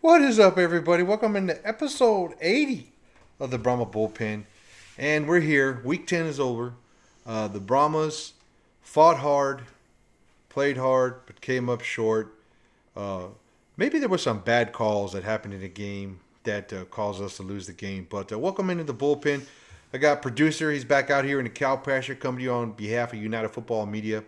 What is up, everybody? Welcome into episode 80 of the Brahma Bullpen. And we're here. Week 10 is over. The Brahmas fought hard, played hard, but came up short. Uh, Maybe there were some bad calls that happened in the game that caused us to lose the game. But welcome into the bullpen. I got producer. He's back out here in the cow pasture coming to you on behalf of United Football Media.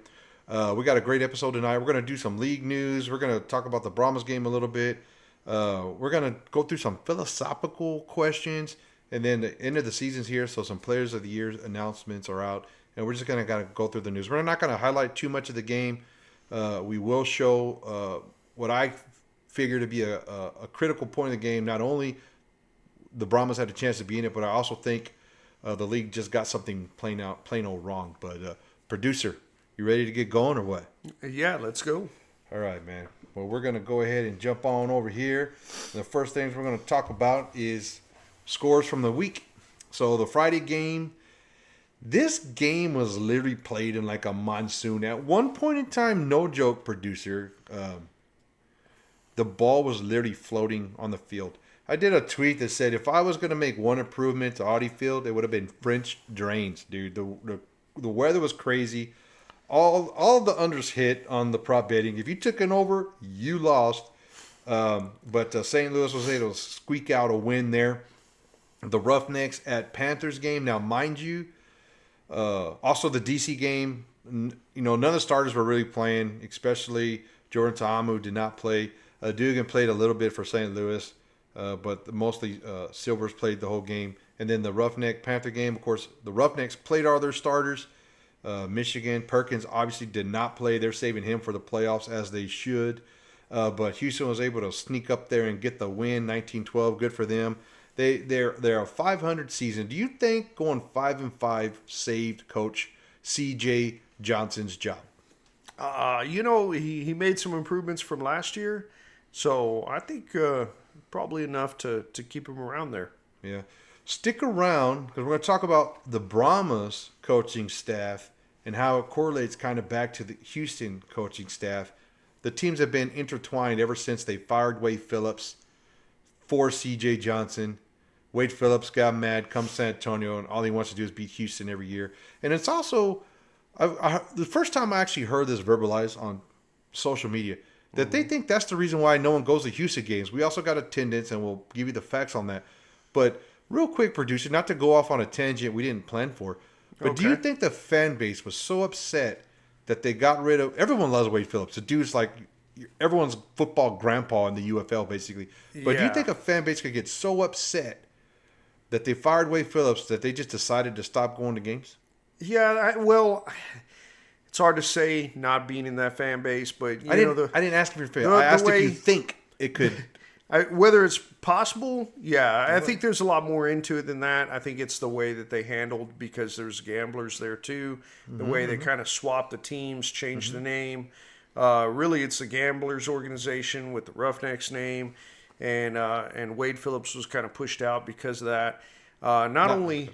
We got a great episode tonight. We're going to do some league news. We're going to talk about the Brahmas game a little bit. We're going to go through some philosophical questions. And then the end of the season's here, so some players of the year announcements are out. And we're just going to go through the news. We're not going to highlight too much of the game. We will show what I figure to be a critical point of the game. Not only the Brahmas had a chance to be in it, but I also think the league just got something plain old wrong. But producer, you ready to get going or what? Yeah, let's go. All right, man. Well, we're going to go ahead and jump on over here. The first things we're going to talk about is scores from the week. So the Friday game, this game was literally played in like a monsoon. At one point in time, no joke, producer, the ball was literally floating on the field. I did a tweet that said if I was going to make one improvement to Audi Field, it would have been French drains, dude. The weather was crazy. All the unders hit on the prop betting. If you took an over, you lost. But St. Louis was able to squeak out a win there. The Roughnecks at Panthers game. Now, mind you, also the DC game, none of the starters were really playing, especially Jordan Ta'amu did not play. Dugan played a little bit for St. Louis, but mostly Silvers played the whole game. And then the Roughneck Panther game, of course, the Roughnecks played all their starters. Michigan, Perkins obviously did not play. They're saving him for the playoffs as they should. But Houston was able to sneak up there and get the win, 19-12. Good for them. They're a 500 season. Do you think going 5-5 saved Coach C.J. Johnson's job? He made some improvements from last year, so I think probably enough to keep him around there. Yeah. Stick around because we're going to talk about the Brahmas coaching staff and how it correlates kind of back to the Houston coaching staff. The teams have been intertwined ever since they fired Wade Phillips for C.J. Johnson. Wade Phillips got mad, comes to San Antonio, and all he wants to do is beat Houston every year. And it's also the first time I actually heard this verbalized on social media that they think that's the reason why no one goes to Houston games. We also got attendance, and we'll give you the facts on that. But real quick, producer, not to go off on a tangent we didn't plan for, but do you think the fan base was so upset that they got rid of – everyone loves Wade Phillips. The dude's like everyone's football grandpa in the UFL, basically. But do you think a fan base could get so upset that they fired Wade Phillips that they just decided to stop going to games? Yeah, it's hard to say not being in that fan base, but I didn't ask if you're fan. I asked if you think it could – whether it's possible, yeah. I think there's a lot more into it than that. I think it's the way that they handled, because there's gamblers there too. The way they kind of swapped the teams, changed the name. Really, it's the Gamblers organization with the Roughnecks name, and Wade Phillips was kind of pushed out because of that. Not only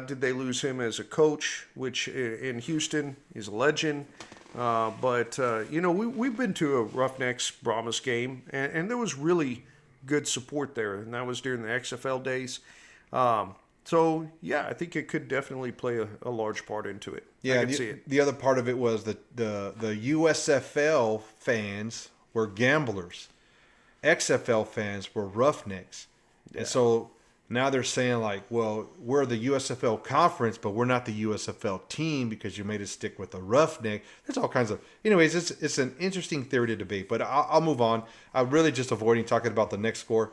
did they lose him as a coach, which in Houston is a legend. But we've been to a Roughnecks Brahmas game, and there was really good support there, and that was during the XFL days. So, yeah, I think it could definitely play a large part into it. Yeah, I can see it. The other part of it was the USFL fans were gamblers. XFL fans were Roughnecks. Yeah. And so now they're saying, like, well, we're the USFL conference, but we're not the USFL team because you made us stick with the Roughneck. There's all kinds of... Anyways, it's an interesting theory to debate, but I'll move on. I'm really just avoiding talking about the next score.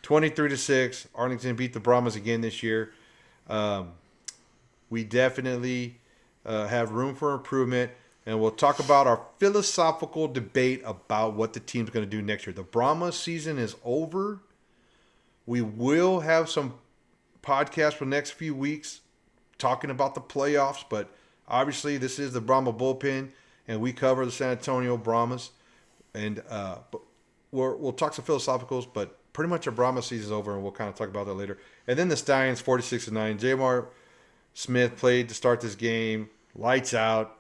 23-6. Arlington beat the Brahmas again this year. We definitely have room for improvement, and we'll talk about our philosophical debate about what the team's going to do next year. The Brahmas season is over. We will have some podcasts for the next few weeks talking about the playoffs, but obviously this is the Brahma Bullpen, and we cover the San Antonio Brahmas. And but we'll talk some philosophicals, but pretty much our Brahma season is over, and we'll kind of talk about that later. And then the Stallions, 46-9. J.R. Smith played to start this game. Lights out.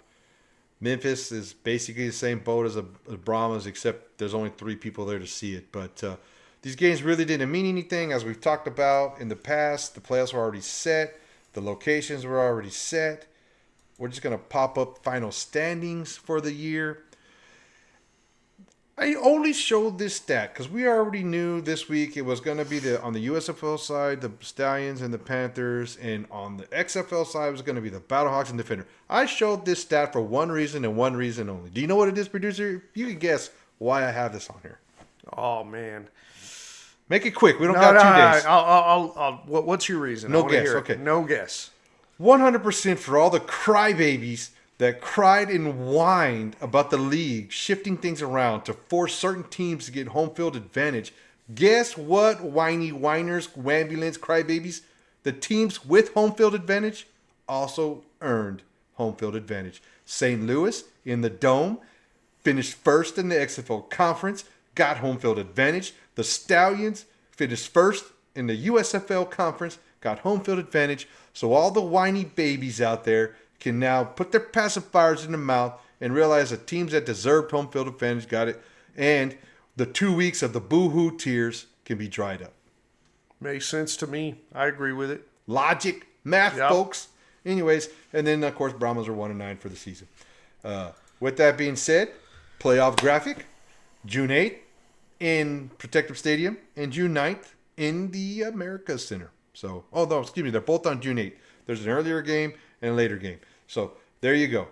Memphis is basically the same boat as the Brahmas, except there's only 3 people there to see it. But these games really didn't mean anything. As we've talked about in the past, the playoffs were already set. The locations were already set. We're just going to pop up final standings for the year. I only showed this stat because we already knew this week it was going to be on the USFL side, the Stallions and the Panthers, and on the XFL side it was going to be the Battlehawks and Defender. I showed this stat for one reason and one reason only. Do you know what it is, producer? You can guess why I have this on here. Oh, man. Make it quick. We don't got 2 days. I'll what's your reason? No guess. Okay. No guess. 100% for all the crybabies that cried and whined about the league shifting things around to force certain teams to get home field advantage. Guess what, whiny whiners, wambulance, crybabies? The teams with home field advantage also earned home field advantage. St. Louis in the Dome finished first in the XFL Conference, got home field advantage. The Stallions finished first in the USFL Conference, got home field advantage. So all the whiny babies out there can now put their pacifiers in their mouth and realize the teams that deserved home field advantage got it. And the 2 weeks of the boo-hoo tears can be dried up. Makes sense to me. I agree with it. Logic, math, folks. Anyways, and then, of course, Brahmas are 1-9 for the season. With that being said, playoff graphic, June 8th in Protective Stadium and June 9th in the Americas Center. So, they're both on June 8th. There's an earlier game and a later game. So, there you go.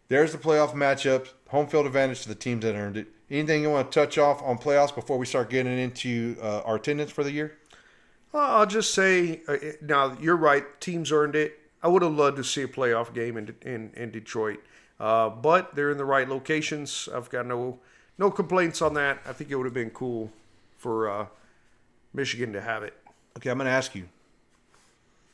There's the playoff matchups, home field advantage to the teams that earned it. Anything you want to touch off on playoffs before we start getting into our attendance for the year? I'll just say, now you're right, teams earned it. I would have loved to see a playoff game in Detroit, but they're in the right locations. I've got no complaints on that. I think it would have been cool for Michigan to have it. Okay, I'm going to ask you,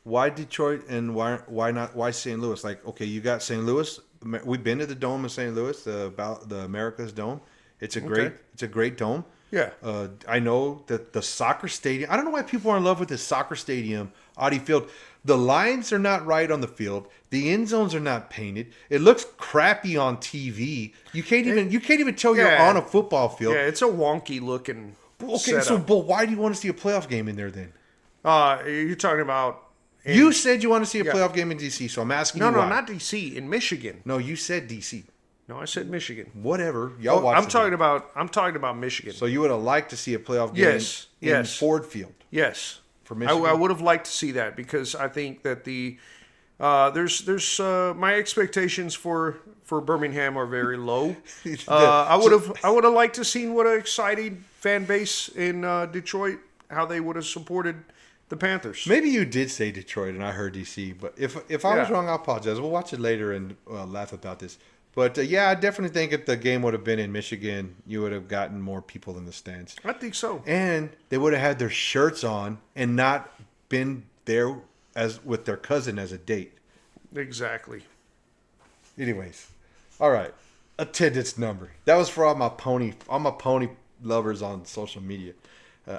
why Detroit and why St. Louis? Like, okay, you got St. Louis. We've been to the Dome in St. Louis, the America's Dome. It's a great dome. Yeah. I know that the soccer stadium. I don't know why people are in love with this soccer stadium, Audi Field. The lines are not right on the field. The end zones are not painted. It looks crappy on TV. You can't even tell you're on a football field. Yeah, it's a wonky looking. Okay, setup. but why do you want to see a playoff game in there then? You're talking about. You said you want to see a playoff game in DC, so I'm asking you why. No, not DC. In Michigan. No, you said DC. No, I said Michigan. Whatever. Y'all watch. I'm talking about Michigan. So you would have liked to see a playoff game in Ford Field. Yes. For Michigan. I would have liked to see that because I think that there's my expectations for Birmingham are very low. I would have liked to seen what an exciting fan base in Detroit, how they would have supported the Panthers. Maybe you did say Detroit and I heard DC, but if I was wrong, I apologize. We'll watch it later and laugh about this. But I definitely think if the game would have been in Michigan, you would have gotten more people in the stands. I think so. And they would have had their shirts on and not been there with their cousin as a date. Exactly. Anyways, all right. Attendance number. That was for all my pony lovers on social media.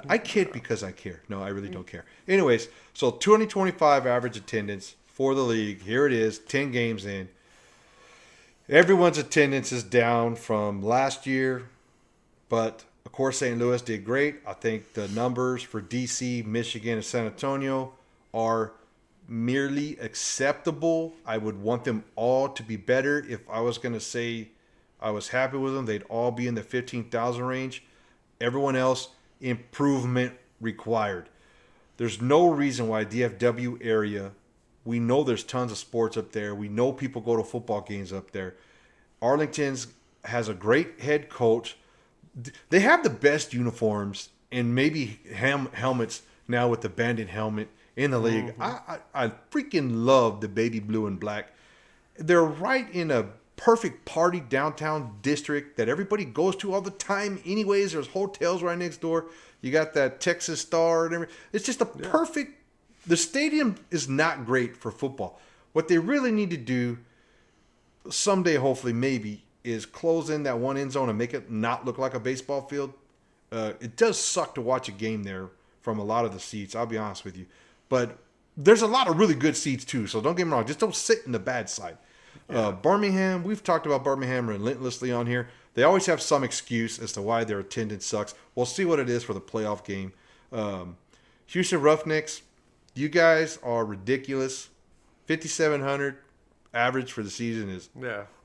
I kid because I care. No, I really don't care. Anyways, so 2025 average attendance for the league. Here it is, 10 games in. Everyone's attendance is down from last year, but of course St. Louis did great. I think the numbers for DC, Michigan, and San Antonio are merely acceptable. I would want them all to be better. If I was going to say I was happy with them, they'd all be in the 15,000 range. Everyone else, improvement required. There's no reason why DFW area, we know there's tons of sports up there. We know people go to football games up there. Arlington's has a great head coach. They have the best uniforms and maybe helmets now with the bandit helmet in the league. Mm-hmm. I freaking love the baby blue and black. They're right in a perfect party downtown district that everybody goes to all the time anyways. There's hotels right next door. You got that Texas Star and everything. It's just a perfect. The stadium is not great for football. What they really need to do someday, hopefully, maybe, is close in that one end zone and make it not look like a baseball field. It does suck to watch a game there from a lot of the seats, I'll be honest with you. But there's a lot of really good seats too, so don't get me wrong. Just don't sit in the bad side. Birmingham, we've talked about Birmingham relentlessly on here. They always have some excuse as to why their attendance sucks. We'll see what it is for the playoff game. Houston Roughnecks, you guys are ridiculous. 5,700 average for the season is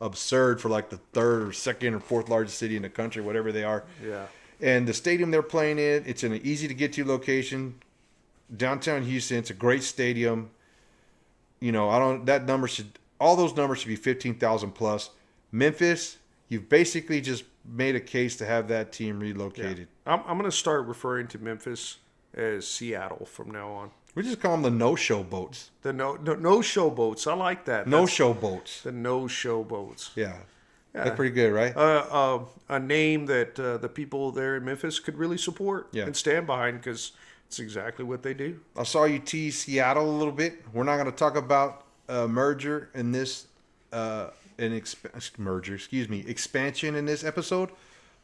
absurd for like the third or second or fourth largest city in the country, whatever they are. Yeah. And the stadium they're playing in, it's in an easy to get to location. Downtown Houston, it's a great stadium. You know, all those numbers should be 15,000 plus. Memphis, you've basically just made a case to have that team relocated. Yeah. I'm going to start referring to Memphis as Seattle from now on. We just call them the no-show boats. The no-show boats. I like that. No-show boats. The no-show boats. Yeah. That's pretty good, right? A name that the people there in Memphis could really support and stand behind because it's exactly what they do. I saw you tease Seattle a little bit. We're not going to talk about merger in this expansion in this episode,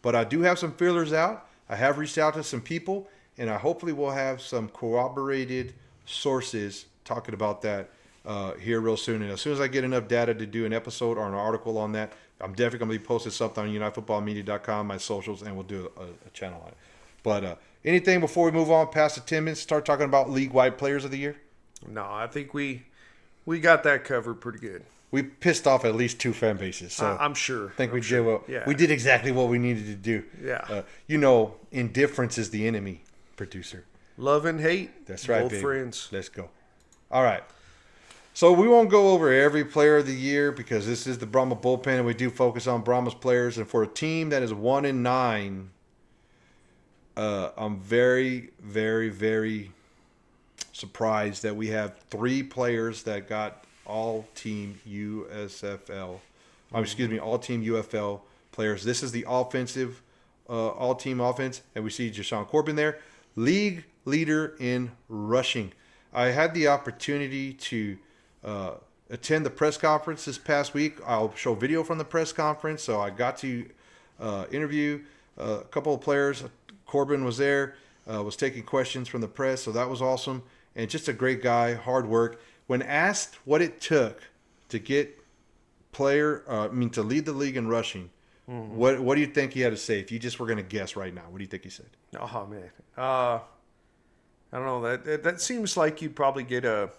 but I do have some feelers out. I have reached out to some people, and I hopefully will have some corroborated sources talking about that here real soon. And as soon as I get enough data to do an episode or an article on that, I'm definitely going to be posting something on UnitedFootballMedia.com, my socials, and we'll do a channel on it. But anything before we move on past the 10 minutes, start talking about league-wide players of the year? No, I think we got that covered pretty good. We pissed off at least 2 fan bases. So I'm sure. I think we did exactly what we needed to do. Yeah. Indifference is the enemy, producer. Love and hate. That's right, both baby. friends. Let's go. All right. So we won't go over every player of the year because this is the Brahma bullpen, and we do focus on Brahma's players. And for a team that is 1-9, I'm very, very, very surprised that we have 3 players that got all-team USFL. All-team UFL players. This is the offensive all-team offense, and we see Jashawn Corbin there, league leader in rushing. I had the opportunity to attend the press conference this past week. I'll show video from the press conference. So I got to interview a couple of players. Corbin was there, was taking questions from the press. So that was awesome. And just a great guy, hard work. When asked what it took to get to lead the league in rushing, what do you think he had to say? If you just were going to guess right now, what do you think he said? Oh, man. I don't know. That seems like you'd probably get a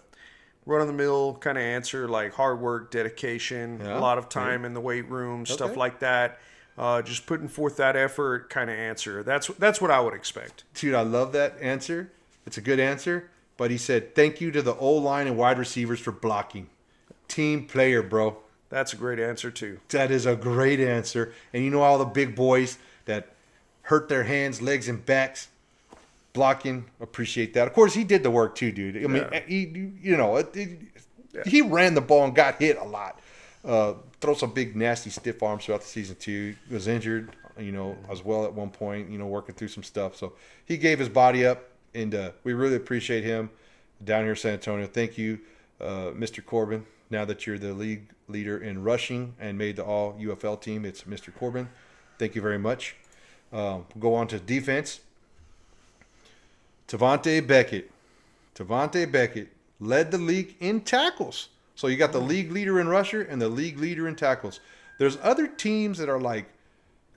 run-of-the-mill kind of answer, like hard work, dedication, a lot of time in the weight room, stuff like that. Just putting forth that effort kind of answer. That's what I would expect. Dude, I love that answer. It's a good answer. But he said, thank you to the O-line and wide receivers for blocking. Team player, bro. That's a great answer, too. That is a great answer. And you know all the big boys that hurt their hands, legs, and backs blocking, appreciate that. Of course, he did the work too, dude. I mean, he ran the ball and got hit a lot. Throw some big, nasty, stiff arms throughout the season too. He was injured, as well at one point, working through some stuff. So he gave his body up, and we really appreciate him down here in San Antonio. Thank you, Mr. Corbin. Now that you're the league leader in rushing and made the all-UFL team, it's Mr. Corbin. Thank you very much. Go on to defense. Tavante Beckett led the league in tackles. So you got the league leader in rusher and the league leader in tackles. There's other teams that are like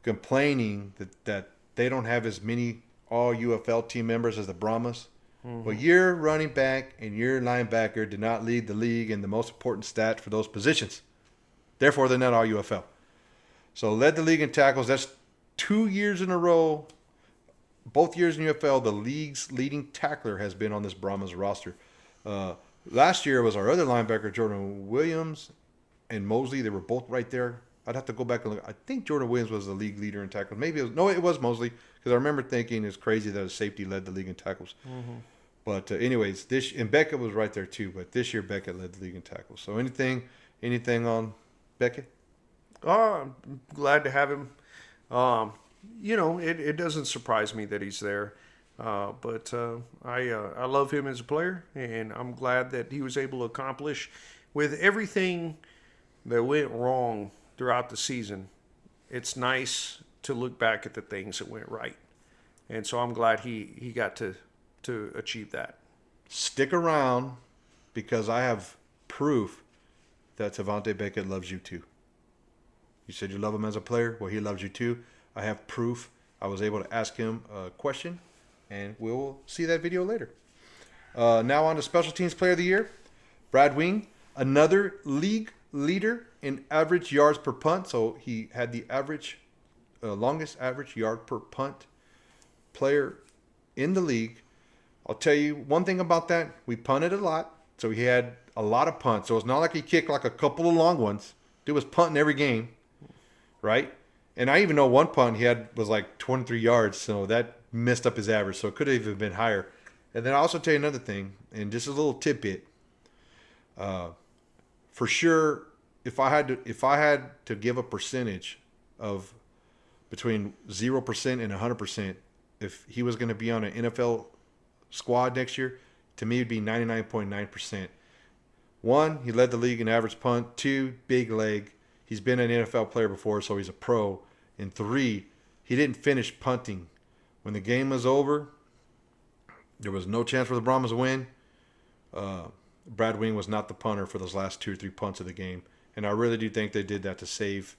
complaining that they don't have as many all-UFL team members as the Brahmas. Well, your running back and your linebacker did not lead the league in the most important stat for those positions. Therefore, they're not all-UFL. So led the league in tackles. That's 2 years in a row. Both years in UFL, the league's leading tackler has been on this Brahmas roster. Last year was our other linebacker, Jordan Williams and Mosley. They were both right there. I'd have to go back and look. I think Jordan Williams was the league leader in tackles. It was Mosley, because I remember thinking it's crazy that a safety led the league in tackles. But anyways, and Beckett was right there too. But this year Beckett led the league in tackles. So anything on Beckett? I'm glad to have him. It doesn't surprise me that he's there. But I love him as a player, and I'm glad that he was able to accomplish with everything that went wrong throughout the season. It's nice to look back at the things that went right. And so I'm glad he got to achieve that. Stick around, because I have proof that Tavante Beckett loves you too. You said you love him as a player. Well, he loves you too. I have proof. I was able to ask him a question, and we'll see that video later. Now on to Special Teams Player of the Year. Brad Wing, another league leader in average yards per punt. So he had the longest average yard per punt player in the league. I'll tell you one thing about that. We punted a lot, so he had a lot of punts. So it's not like he kicked like a couple of long ones. Dude was punting every game, right? And I even know one punt he had was like 23 yards, so that messed up his average. So it could have even been higher. And then I'll also tell you another thing, and just a little tidbit. For sure, if I had to give a percentage of between 0% and 100%, if he was going to be on an NFL squad next year, to me it'd be 99.9%. One, he led the league in average punt. Two, big leg. He's been an NFL player before, so he's a pro. And three, he didn't finish punting. When the game was over, there was no chance for the Brahmas to win. Brad Wing was not the punter for those last 2 or 3 punts of the game. And I really do think they did that to save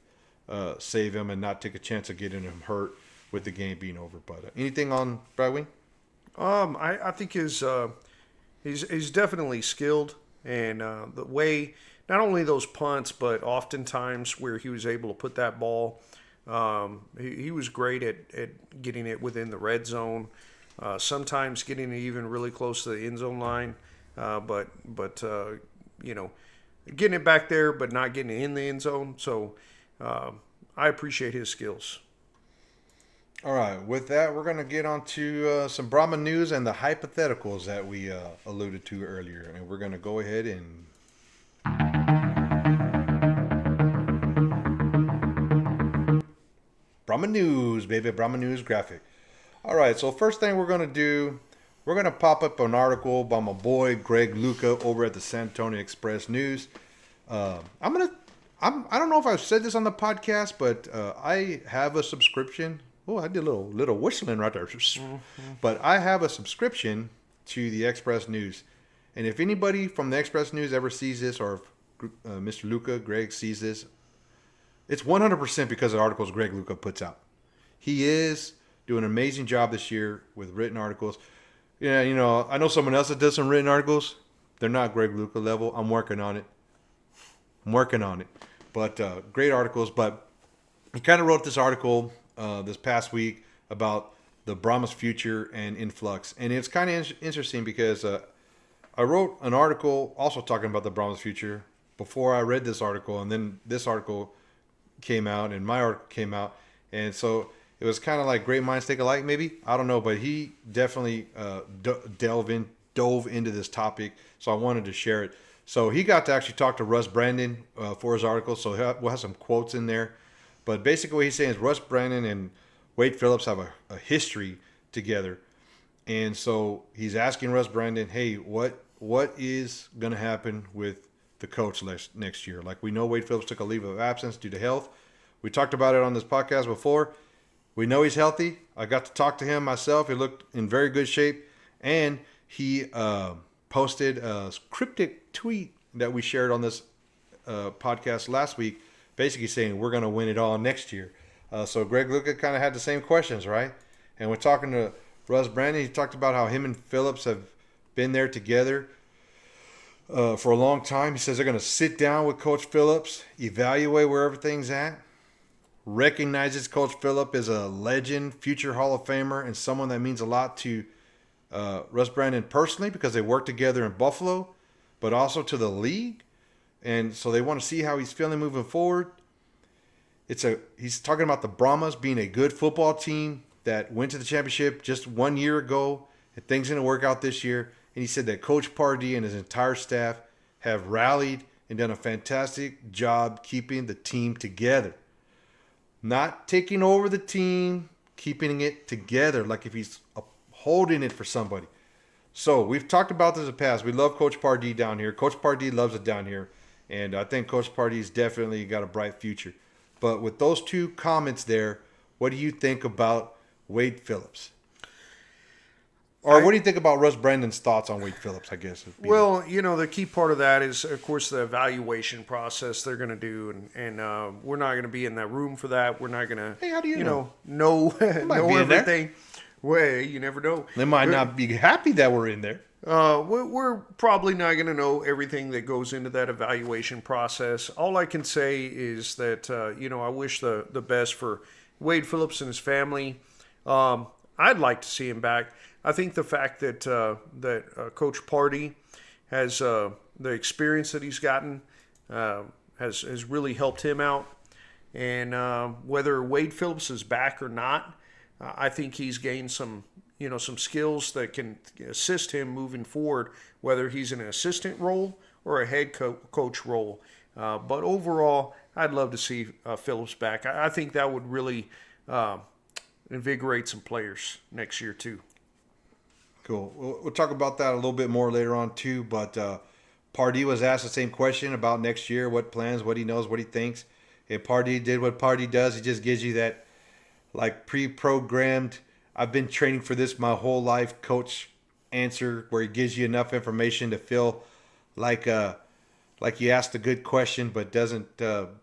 him and not take a chance of getting him hurt with the game being over. But anything on Brad Wing? I think he's definitely skilled, and the way not only those punts, but oftentimes where he was able to put that ball, he was great at getting it within the red zone. Sometimes getting it even really close to the end zone line, but getting it back there, but not getting it in the end zone. So I appreciate his skills. All right, with that, we're going to get on to some Brahma news and the hypotheticals that we alluded to earlier. And we're going to go ahead and... Brahma news, baby. Brahma news graphic. All right, so first thing we're going to do, we're going to pop up an article by my boy Greg Luca over at the San Antonio Express News. I don't know if I've said this on the podcast, but I have a subscription. Oh, I did a little whistling right there. Mm-hmm. But I have a subscription to the Express News. And if anybody from the Express News ever sees this, or if Mr. Luca, Greg, sees this, it's 100% because of the articles Greg Luca puts out. He is doing an amazing job this year with written articles. Yeah, I know someone else that does some written articles. They're not Greg Luca level. I'm working on it. But great articles. But he kind of wrote this article this past week about the Brahmas future and influx. And it's kind of interesting because I wrote an article also talking about the Brahmas future before I read this article. And then this article came out and my article came out. And so it was kind of like great minds think alike, maybe. I don't know. But he definitely dove into this topic. So I wanted to share it. So he got to actually talk to Russ Brandon for his article. So we'll have some quotes in there. But basically what he's saying is Russ Brandon and Wade Phillips have a history together. And so he's asking Russ Brandon, hey, what is going to happen with the coach next year? Like, we know Wade Phillips took a leave of absence due to health. We talked about it on this podcast before. We know he's healthy. I got to talk to him myself. He looked in very good shape. And he posted a cryptic tweet that we shared on this podcast last week, basically saying we're going to win it all next year. So Greg Luca kind of had the same questions, right? And we're talking to Russ Brandon. He talked about how him and Phillips have been there together for a long time. He says they're going to sit down with Coach Phillips, evaluate where everything's at, recognizes Coach Phillips as a legend, future Hall of Famer, and someone that means a lot to Russ Brandon personally because they work together in Buffalo, but also to the league. And so they want to see how he's feeling moving forward. He's talking about the Brahmas being a good football team that went to the championship just 1 year ago, and things didn't work out this year. And he said that Coach Pardee and his entire staff have rallied and done a fantastic job keeping the team together. Not taking over the team, keeping it together, like if he's holding it for somebody. So we've talked about this in the past. We love Coach Pardee down here. Coach Pardee loves it down here. And I think Coach Pardee's definitely got a bright future. But with those two comments there, what do you think about Wade Phillips? Or what do you think about Russ Brandon's thoughts on Wade Phillips, I guess? Well, the key part of that is, of course, the evaluation process they're going to do, and we're not going to be in that room for that. We're not going to, hey, how do you know know everything. Well, you never know. They might not be happy that we're in there. We're probably not going to know everything that goes into that evaluation process. All I can say is that, I wish the best for Wade Phillips and his family. I'd like to see him back. I think the fact that Coach Pardee has the experience that he's gotten has really helped him out. And whether Wade Phillips is back or not, I think he's gained some skills that can assist him moving forward, whether he's in an assistant role or a head coach role. But overall, I'd love to see Phillips back. I think that would really invigorate some players next year too. Cool. We'll talk about that a little bit more later on too. But Pardee was asked the same question about next year, what plans, what he knows, what he thinks. And Pardee did what Pardee does. He just gives you that like pre-programmed, I've been training for this my whole life coach answer, where he gives you enough information to feel like you asked a good question but doesn't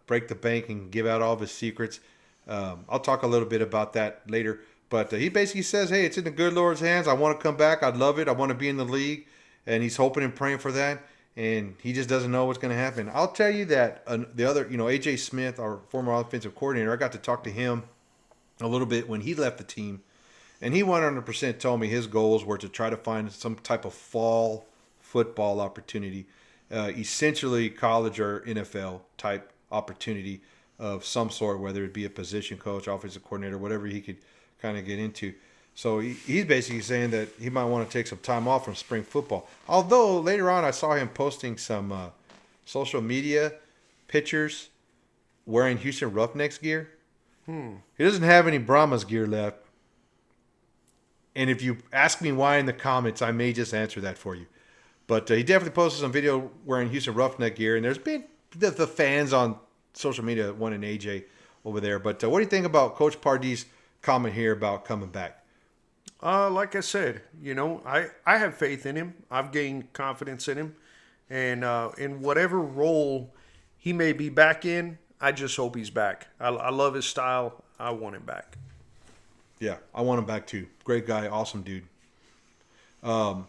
break the bank and give out all of his secrets. I'll talk a little bit about that later. But he basically says, hey, it's in the good Lord's hands. I want to come back. I'd love it. I want to be in the league. And he's hoping and praying for that. And he just doesn't know what's going to happen. I'll tell you that the other, A.J. Smith, our former offensive coordinator, I got to talk to him a little bit when he left the team. And he 100% told me his goals were to try to find some type of fall football opportunity, essentially college or NFL type opportunity of some sort, whether it be a position coach, offensive coordinator, whatever he could kind of get into. So he's basically saying that he might want to take some time off from spring football. Although later on I saw him posting some social media pictures wearing Houston Roughnecks gear. He doesn't have any Brahmas gear left. And if you ask me why in the comments, I may just answer that for you. But he definitely posted some video wearing Houston Roughneck gear. And there's been the fans on social media wanting AJ over there. But what do you think about Coach Pardee's comment here about coming back? Like I said, I have faith in him. I've gained confidence in him. And in whatever role he may be back in, I just hope he's back. I love his style. I want him back. Yeah, I want him back too. Great guy, awesome dude. Now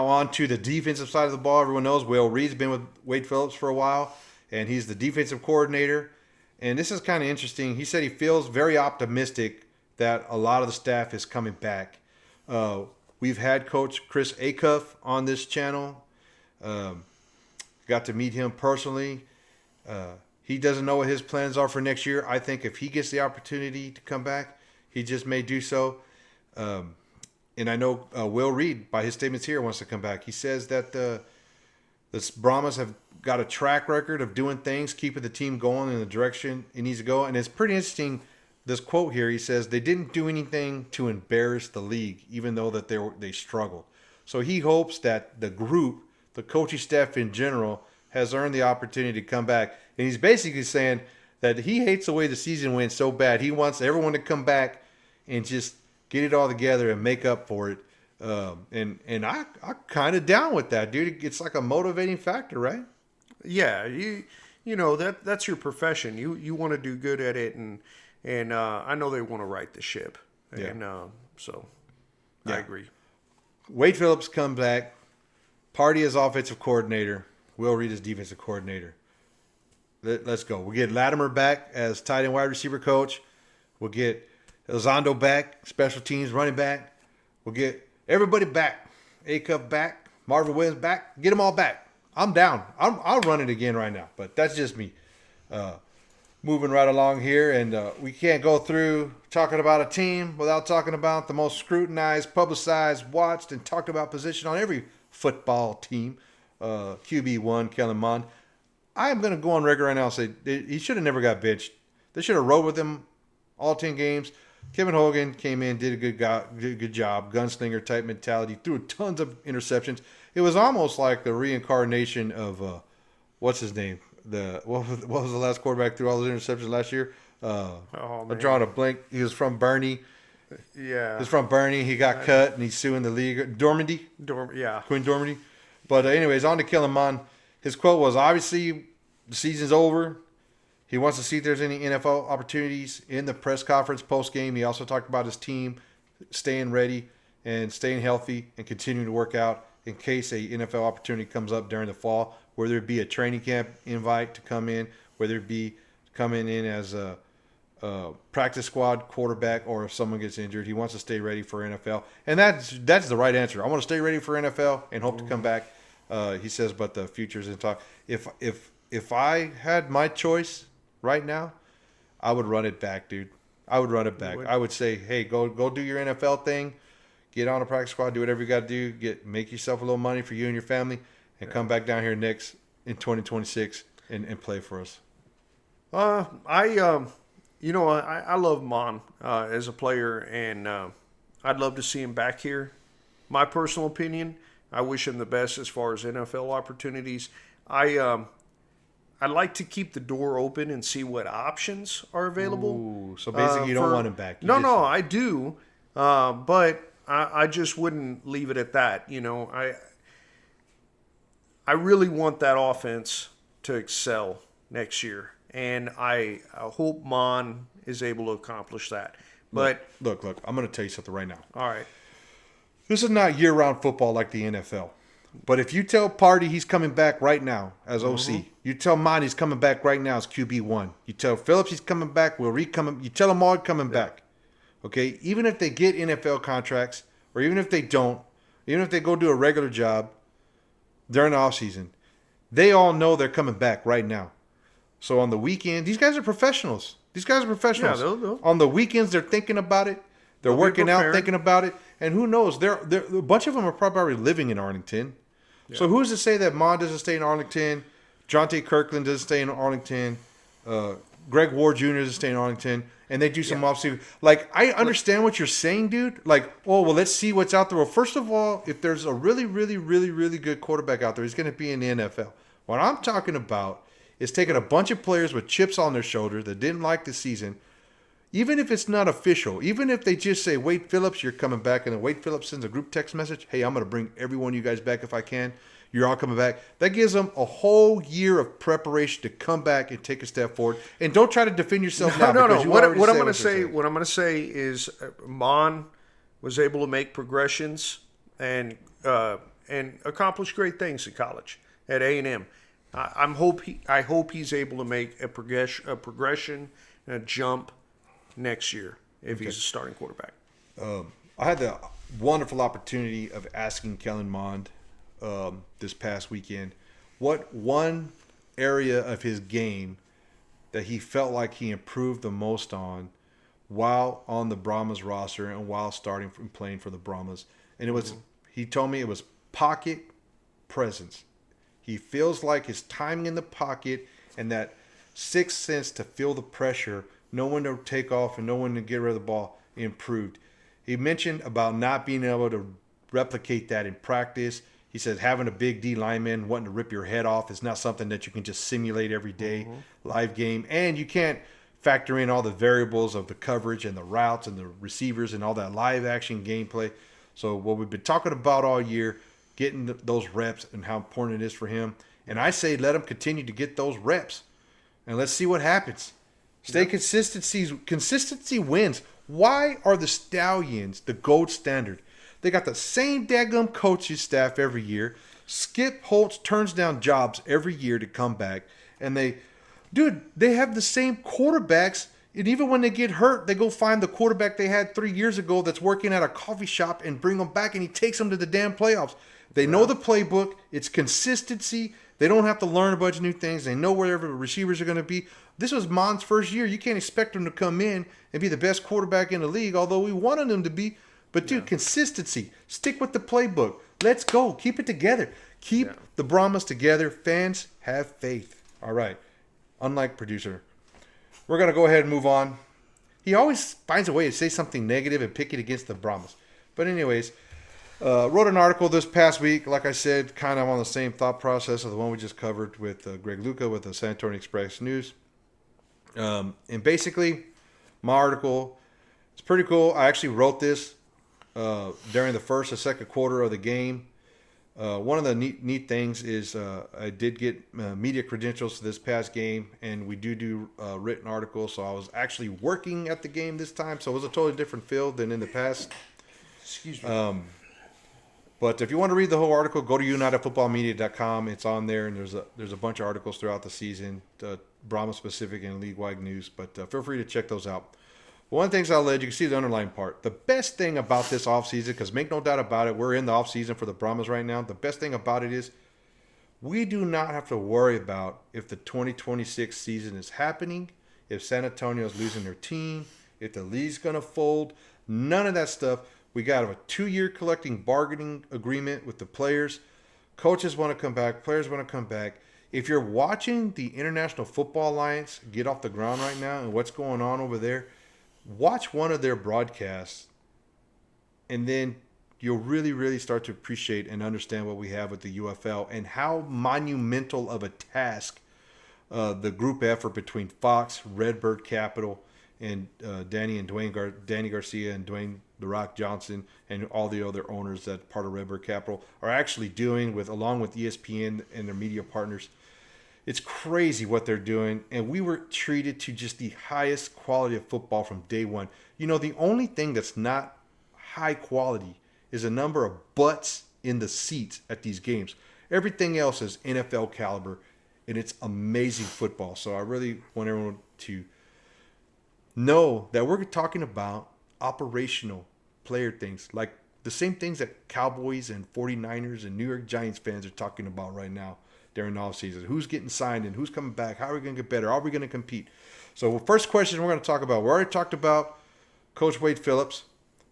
on to the defensive side of the ball. Everyone knows Will Reed's been with Wade Phillips for a while, and he's the defensive coordinator. And this is kind of interesting. He said he feels very optimistic that a lot of the staff is coming back. We've had Coach Chris Acuff on this channel. Got to meet him personally. He doesn't know what his plans are for next year. I think if he gets the opportunity to come back, he just may do so. And I know Will Reed, by his statements here, wants to come back. He says that the Brahmas have got a track record of doing things, keeping the team going in the direction it needs to go. And it's pretty interesting, this quote here. He says, they didn't do anything to embarrass the league, even though that they struggled. So he hopes that the group, the coaching staff in general, has earned the opportunity to come back. And he's basically saying that he hates the way the season went so bad. He wants everyone to come back and just get it all together and make up for it. And I kind of down with that, dude. It's like a motivating factor, right? Yeah, that's your profession. You want to do good at it, and I know they want to right the ship. And so I agree. Wade Phillips come back. Pardee as offensive coordinator. Will Reed as defensive coordinator. Let's go. We'll get Latimer back as tight end wide receiver coach. We'll get Elizondo back, special teams running back. We'll get everybody back. Acuff back. Marvin Williams back. Get them all back. I'm down. I'll run it again right now. But that's just me. Moving right along here. And we can't go through talking about a team without talking about the most scrutinized, publicized, watched, and talked about position on every football team. QB1, Kellen Mond. I'm going to go on record right now and say he should have never got benched. They should have rode with him all 10 games. Kevin Hogan came in, did a good job, gunslinger type mentality, threw tons of interceptions. It was almost like the reincarnation of what's his name? What was the last quarterback threw all those interceptions last year? I'm drawing a blank. He was from Bernie. Yeah. It's from Bernie. He got cut, and he's suing the league. Dormandy? Yeah. Quinn Dormandy. But anyways, on to Kellen Mond. His quote was, obviously, the season's over. He wants to see if there's any NFL opportunities. In the press conference post-game, he also talked about his team staying ready and staying healthy and continuing to work out in case a NFL opportunity comes up during the fall, whether it be a training camp invite to come in, whether it be coming in as a practice squad quarterback, or if someone gets injured. He wants to stay ready for NFL. And that's the right answer. I want to stay ready for NFL and hope to come back. He says, but the future's in talk. If I had my choice right now, I would run it back, dude. I would run it back. I would say, hey, go do your NFL thing. Get on a practice squad. Do whatever you got to do. Make yourself a little money for you and your family, and come back down here next in 2026 and play for us. I love Mon as a player, and I'd love to see him back here. My personal opinion, I wish him the best as far as NFL opportunities. I'd like to keep the door open and see what options are available. Ooh, so basically, you don't want him back. No, I do, but I just wouldn't leave it at that. I really want that offense to excel next year, and I hope Mon is able to accomplish that. But look, I'm going to tell you something right now. All right. This is not year-round football like the NFL. But if you tell Party he's coming back right now as OC, you tell Mon he's coming back right now as QB1, you tell Phillips he's coming back, you tell them all coming back. Okay? Even if they get NFL contracts, or even if they don't, even if they go do a regular job during the offseason, they all know they're coming back right now. So on the weekend, these guys are professionals. Yeah, they'll. On the weekends, they're thinking about it. They're working out, thinking about it. And who knows? They're a bunch of them are probably already living in Arlington. Yeah. So who's to say that Mon doesn't stay in Arlington? Jonte Kirkland doesn't stay in Arlington. Greg Ward Jr. doesn't stay in Arlington. And they do some offseason. Like, I understand what you're saying, dude. Like, let's see what's out there. Well, first of all, if there's a really, really, really, really good quarterback out there, he's going to be in the NFL. What I'm talking about is taking a bunch of players with chips on their shoulder that didn't like the season, even if it's not official, even if they just say, Wade Phillips, you're coming back, and then Wade Phillips sends a group text message, hey, I'm going to bring every one of you guys back if I can. You're all coming back. That gives them a whole year of preparation to come back and take a step forward. And don't try to defend yourself now. No. What I'm going to say is Mon was able to make progressions and accomplish great things in college at A&M. I hope he's able to make a progression and a jump next year if he's a starting quarterback. I had the wonderful opportunity of asking Kellen Mond this past weekend what one area of his game that he felt like he improved the most on while on the Brahmas roster and while starting from playing for the Brahmas. And it was, he told me it was pocket presence. He feels like his timing in the pocket and that sixth sense to feel the pressure, know when to take off and know when to get rid of the ball, improved. He mentioned about not being able to replicate that in practice. He says having a big D lineman wanting to rip your head off is not something that you can just simulate every day, live game. And you can't factor in all the variables of the coverage and the routes and the receivers and all that live action gameplay. So what we've been talking about all year, getting those reps and how important it is for him. And I say let him continue to get those reps. And let's see what happens. Stay consistency wins. Why are the Stallions the gold standard? They got the same daggum coaching staff every year. Skip Holtz turns down jobs every year to come back. And they have the same quarterbacks. And even when they get hurt, they go find the quarterback they had 3 years ago that's working at a coffee shop and bring them back, and he takes them to the damn playoffs. They know the playbook. It's consistency. They don't have to learn a bunch of new things. They know where the receivers are going to be. This was Mon's first year. You can't expect him to come in and be the best quarterback in the league, although we wanted him to be. But, dude, consistency. Stick with the playbook. Let's go. Keep it together. Keep the Brahmas together. Fans, have faith. All right. Unlike producer. We're going to go ahead and move on. He always finds a way to say something negative and pick it against the Brahmas. But anyways, wrote an article this past week, like I said, kind of on the same thought process of the one we just covered with Greg Luca with the San Antonio Express News. And basically, my article It's pretty cool. I actually wrote this during the first and second quarter of the game. One of the neat things is I did get media credentials to this past game, and we do written articles. So I was actually working at the game this time, so it was a totally different field than in the past. Excuse me. But if you want to read the whole article, go to unitedfootballmedia.com. It's on there, and there's a bunch of articles throughout the season, Brahma specific and league-wide news. But feel free to check those out. One of the things I'll let you can see the underlying part. The best thing about this offseason, because make no doubt about it, we're in the offseason for the Brahmas right now. The best thing about it is we do not have to worry about if the 2026 season is happening, if San Antonio is losing their team, if the league's going to fold. None of that stuff. We got a 2-year collective bargaining agreement with the players. Coaches want to come back. Players want to come back. If you're watching the International Football Alliance get off the ground right now and what's going on over there, watch one of their broadcasts, and then you'll really, really start to appreciate and understand what we have with the UFL and how monumental of a task the group effort between Fox, Redbird Capital, and Danny Garcia and Dwayne The Rock Johnson and all the other owners that part of Redbird Capital are actually doing along with ESPN and their media partners. It's crazy what they're doing, and we were treated to just the highest quality of football from day one. You know, the only thing that's not high quality is a number of butts in the seats at these games. Everything else is NFL caliber, and it's amazing football. So I really want everyone to know that we're talking about operational player things, like the same things that Cowboys and 49ers and New York Giants fans are talking about right now during the offseason. Who's getting signed and who's coming back? How are we going to get better? Are we going to compete? So first question we're going to talk about, we already talked about Coach Wade Phillips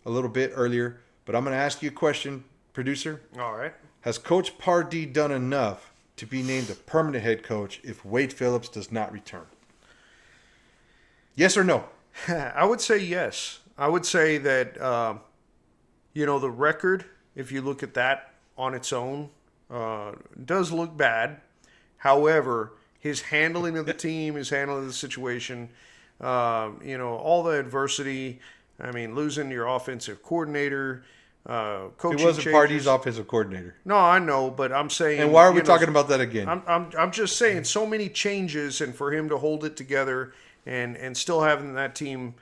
a little bit earlier, but I'm going to ask you a question, producer. All right. Has Coach Pardee done enough to be named a permanent head coach if Wade Phillips does not return? Yes or no? I would say yes. I would say that, the record, if you look at that on its own, does look bad. However, his handling of the team, his handling of the situation, all the adversity, losing your offensive coordinator, coaching He wasn't changes. Pardee's offensive coordinator. No, I know, but I'm saying... And why are we talking about that again? I'm just saying so many changes, and for him to hold it together and still having that team,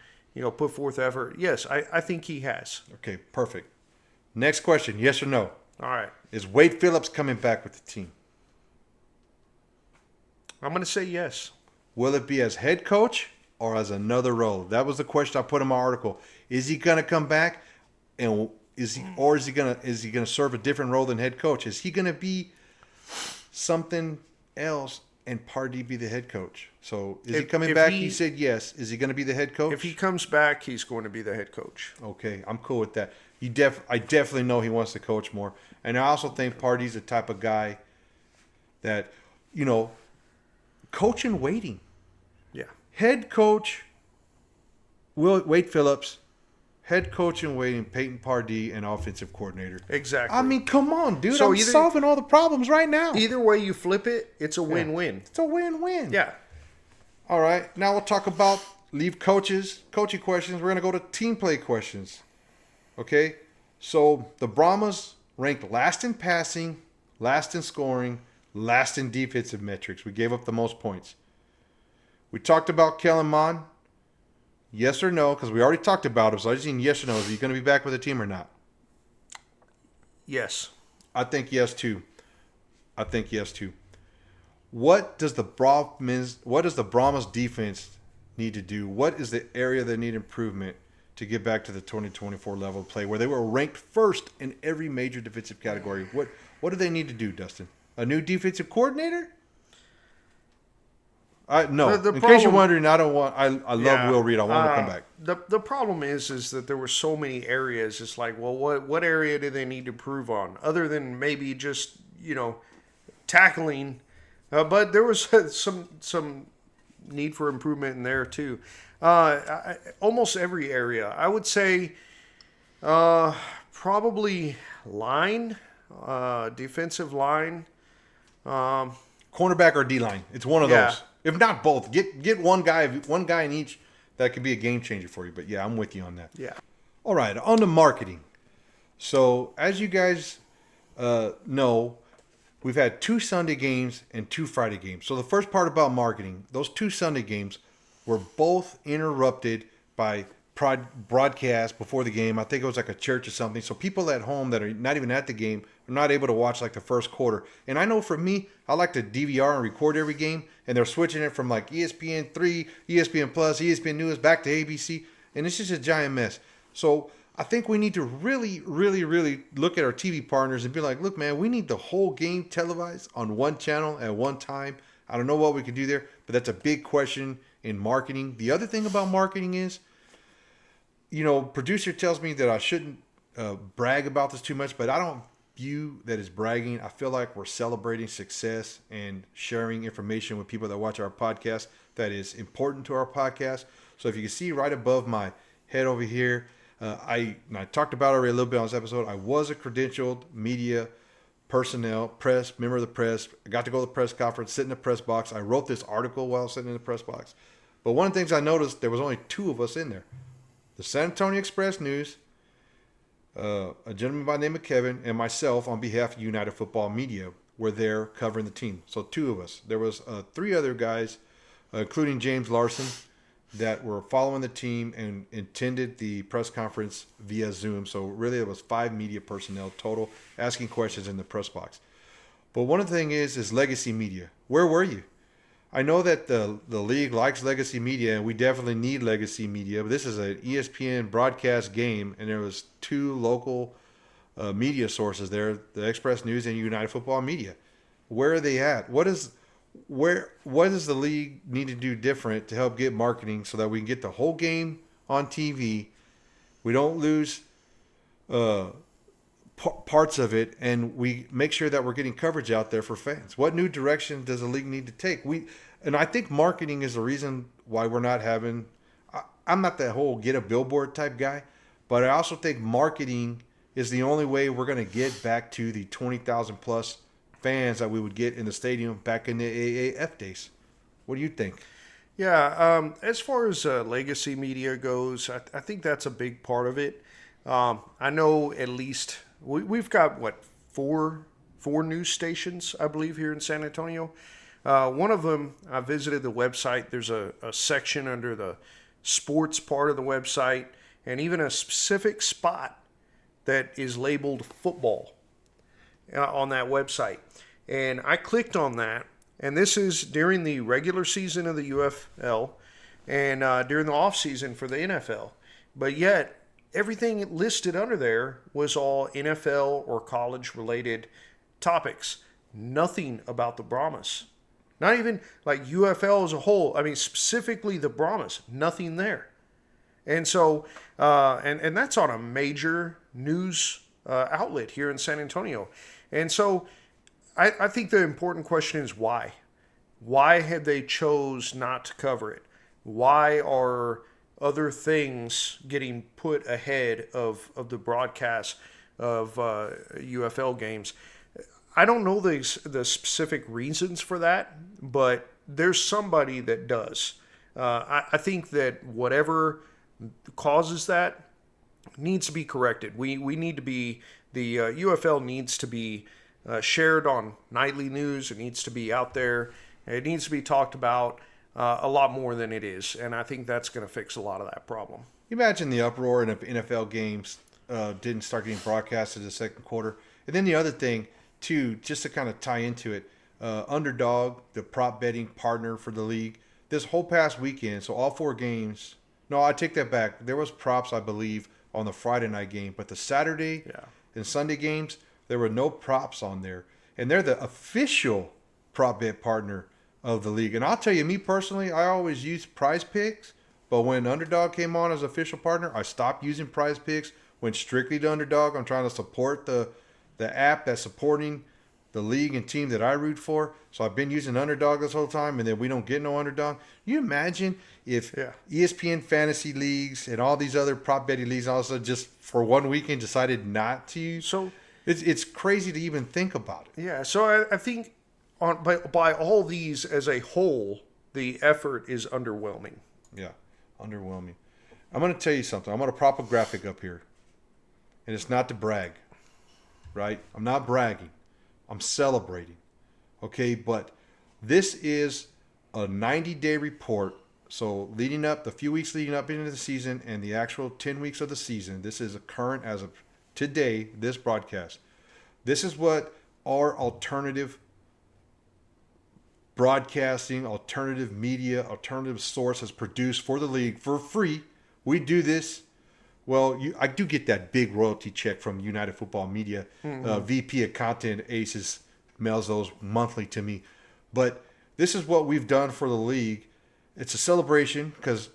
put forth effort. Yes, I think he has. Okay, perfect. Next question, yes or no? All right. Is Wade Phillips coming back with the team? I'm going to say yes. Will it be as head coach or as another role? That was the question I put in my article. Is he going to come back, and is he going to serve a different role than head coach? Is he going to be something else and Pardee be the head coach? So is he coming back? He said yes. Is he going to be the head coach? If he comes back, he's going to be the head coach. Okay, I'm cool with that. I definitely know he wants to coach more. And I also think Pardee's the type of guy that, coach and waiting. Yeah. Head coach Wade Phillips, head coach and waiting Peyton Pardee, and offensive coordinator. Exactly. Come on, dude. So I'm solving all the problems right now. Either way you flip it, it's a win-win. It's a win-win. Yeah. All right. Now we'll talk about coaching questions. We're going to go to team play questions. Okay? So the Brahmas ranked last in passing, last in scoring, last in defensive metrics. We gave up the most points. We talked about Kellen Mond. Yes or no? Because we already talked about him. So I just need yes or no. Is he going to be back with the team or not? Yes. I think yes too. What does the Brahmas defense need to do? What is the area that need improvement to get back to the 2024 level of play where they were ranked first in every major defensive category? What do they need to do, Dustin? A new defensive coordinator? No. In case you're wondering, I love Will Reed. I want him to come back. The problem is that there were so many areas. It's like, well, what area do they need to improve on other than maybe just tackling? But there was some need for improvement in there too. Almost every area, I would say, probably line, defensive line, cornerback or D line. It's one of those. If not both, get one guy in each that could be a game changer for you. But yeah, I'm with you on that. Yeah. All right, on to marketing. So as you guys know, we've had 2 Sunday games and 2 Friday games. So the first part about marketing, those 2 Sunday games were both interrupted by broadcast before the game. I think it was like a church or something. So people at home that are not even at the game are not able to watch like the first quarter. And I know for me, I like to DVR and record every game, and they're switching it from like ESPN 3, ESPN Plus, ESPN News back to ABC, and it's just a giant mess. So I think we need to really, really, really look at our TV partners and be like, look, man, we need the whole game televised on one channel at one time. I don't know what we could do there, but that's a big question in marketing. The other thing about marketing is, producer tells me that I shouldn't brag about this too much, but I don't view that as bragging. I feel like we're celebrating success and sharing information with people that watch our podcast that is important to our podcast. So if you can see right above my head over here, I talked about it already a little bit on this episode. I was a credentialed media personnel, member of the press. I got to go to the press conference, sit in the press box. I wrote this article while sitting in the press box. But one of the things I noticed, there was only 2 of us in there. The San Antonio Express News, a gentleman by the name of Kevin, and myself on behalf of United Football Media were there covering the team. So 2 of us. There was 3 other guys, including James Larson, that were following the team and attended the press conference via Zoom. So really it was 5 media personnel total asking questions in the press box. But one of the things is legacy media. Where were you? I know that the league likes legacy media, and we definitely need legacy media. But this is an ESPN broadcast game, and there was 2 local media sources there, the Express News and United Football Media. Where are they at? What does the league need to do different to help get marketing so that we can get the whole game on TV? We don't lose parts of it, and we make sure that we're getting coverage out there for fans. What new direction does the league need to take? And I think marketing is the reason why we're not having. I'm not that whole get a billboard type guy, but I also think marketing is the only way we're going to get back to the 20,000 plus fans that we would get in the stadium back in the AAF days. What do you think? Yeah, as far as legacy media goes, I think that's a big part of it. I know at least we've got, 4 news stations, I believe, here in San Antonio. One of them, I visited the website. There's a section under the sports part of the website, and even a specific spot that is labeled football on that website. And I clicked on that, and this is during the regular season of the UFL and during the offseason for the NFL. But yet, everything listed under there was all NFL or college-related topics. Nothing about the Brahmas. Not even like UFL as a whole. I mean, specifically the Brahmas. Nothing there. And so, and that's on a major news outlet here in San Antonio. And so, I think the important question is why? Why have they chose not to cover it? Why are other things getting put ahead of the broadcast of UFL games? I don't know the specific reasons for that, but there's somebody that does. I think that whatever causes that needs to be corrected. We need to be, the UFL needs to be shared on nightly news. It needs to be out there. It needs to be talked about a lot more than it is, and I think that's going to fix a lot of that problem. Imagine the uproar if NFL games didn't start getting broadcasted in the second quarter. And then the other thing, too, just to kind of tie into it, Underdog, the prop betting partner for the league, this whole past weekend, so all 4 games, no, I take that back. There was props, I believe, on the Friday night game, but the Saturday and Sunday games, there were no props on there. And they're the official prop bet partner of the league. And I'll tell you, me personally, I always use Prize Picks, but when Underdog came on as official partner, I stopped using Prize Picks, went strictly to Underdog. I'm trying to support the app that's supporting the league and team that I root for. So I've been using Underdog this whole time, and then we don't get no Underdog. You imagine if ESPN fantasy leagues and all these other prop betting leagues also just for one weekend decided not to use. So it's crazy to even think about it. Yeah. So I think by all these as a whole, the effort is underwhelming. Yeah. Underwhelming. I'm going to tell you something. I'm going to prop a graphic up here. And it's not to brag, right? I'm not bragging. I'm celebrating. Okay, but this is a 90-day report. So leading up, the few weeks leading up into the season and the actual 10 weeks of the season, this is a current as of today, this broadcast. This is what our alternative broadcasting, alternative media, alternative source has produced for the league for free. We do this. Well, I do get that big royalty check from United Football Media. VP of Content Aces mails those monthly to me. But this is what we've done for the league. It's a celebration because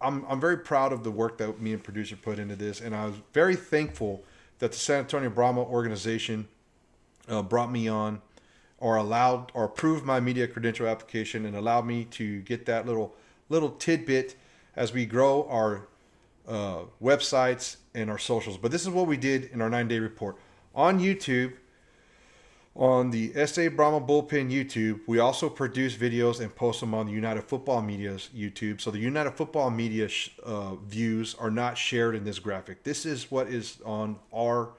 I'm very proud of the work that me and producer put into this, and I was very thankful that the San Antonio Brahma organization brought me on, or approved my media credential application and allowed me to get that little tidbit as we grow our websites and our socials. But this is what we did in our 9-day report on YouTube. On the SA Brahma Bullpen YouTube, we also produce videos and post them on the United Football Media's YouTube. So the United Football Media views are not shared in this graphic. This is what is on our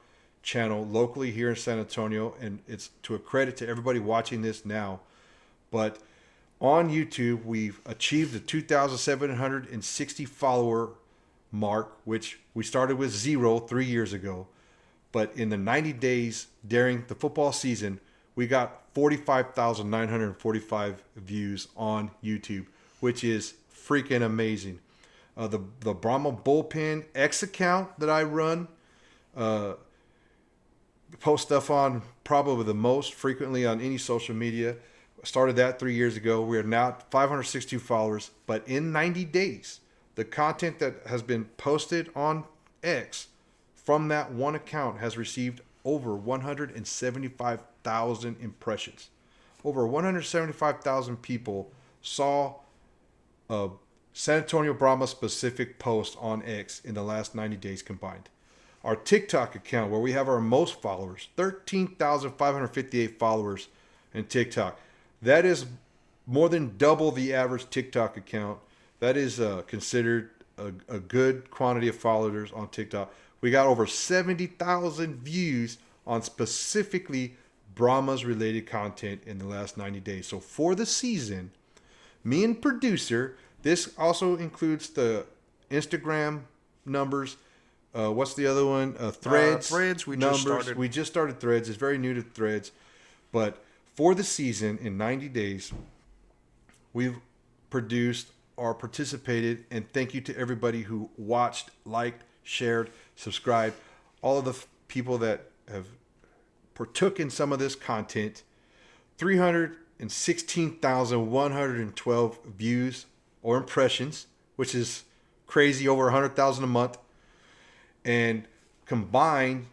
channel locally here in San Antonio, and it's to a credit to everybody watching this now. But on YouTube, we've achieved the 2,760 follower mark, which we started with 0 3 years ago. But in the 90 days during the football season, we got 45,945 views on YouTube, which is freaking amazing. The Brahma Bullpen X account that I run, post stuff on probably the most frequently on any social media. Started that 3 years ago. We are now at 562 followers. But in 90 days, the content that has been posted on X from that one account has received over 175,000 impressions. Over 175,000 people saw a San Antonio Brahma specific post on X in the last 90 days combined. Our TikTok account, where we have our most followers, 13,558 followers in TikTok. That is more than double the average TikTok account. That is considered a good quantity of followers on TikTok. We got over 70,000 views on specifically Brahmas related content in the last 90 days. So for the season, me and producer, this also includes the Instagram numbers. What's the other one? Threads. Threads. We just started Threads. It's very new to Threads. But for the season, in 90 days, we've produced or participated, and thank you to everybody who watched, liked, shared, subscribed, all of the people that have partook in some of this content. 316,112 views or impressions, which is crazy, over 100,000 a month. And combined,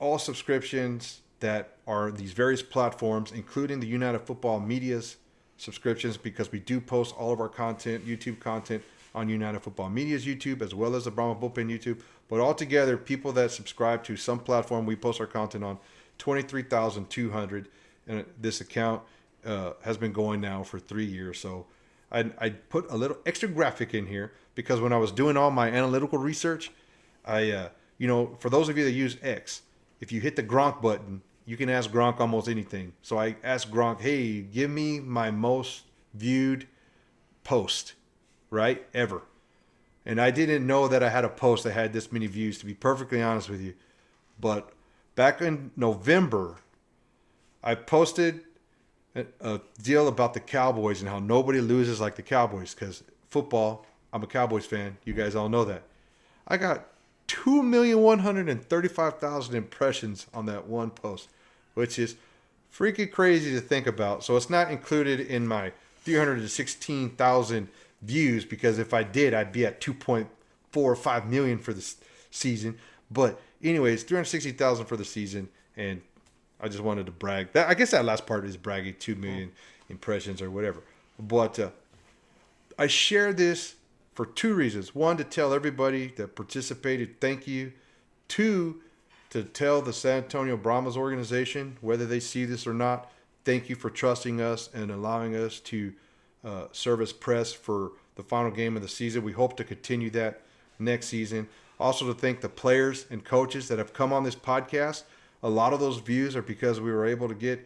all subscriptions that are these various platforms, including the United Football Media's subscriptions, because we do post all of our content, YouTube content, on United Football Media's YouTube, as well as the Brahma Bullpen YouTube. But altogether, people that subscribe to some platform we post our content on, 23,200. And this account has been going now for 3 years. So I put a little extra graphic in here because when I was doing all my analytical research, for those of you that use X, if you hit the Gronk button, you can ask Gronk almost anything. So I asked Gronk, hey, give me my most viewed post, right, ever. And I didn't know that I had a post that had this many views, to be perfectly honest with you. But back in November, I posted a deal about the Cowboys and how nobody loses like the Cowboys, because football, I'm a Cowboys fan. You guys all know that. I got 2,135,000 impressions on that one post, which is freaking crazy to think about. So it's not included in my 316,000 views, because if I did, I'd be at 2.45 million for the season. But anyways, 360,000 for the season, and I just wanted to brag. I guess that last part is bragging, 2 million impressions or whatever. But I share this for two reasons. One, to tell everybody that participated, thank you. Two, to tell the San Antonio Brahmas organization, whether they see this or not, thank you for trusting us and allowing us to serve as press for the final game of the season. We hope to continue that next season. Also to thank the players and coaches that have come on this podcast. A lot of those views are because we were able to get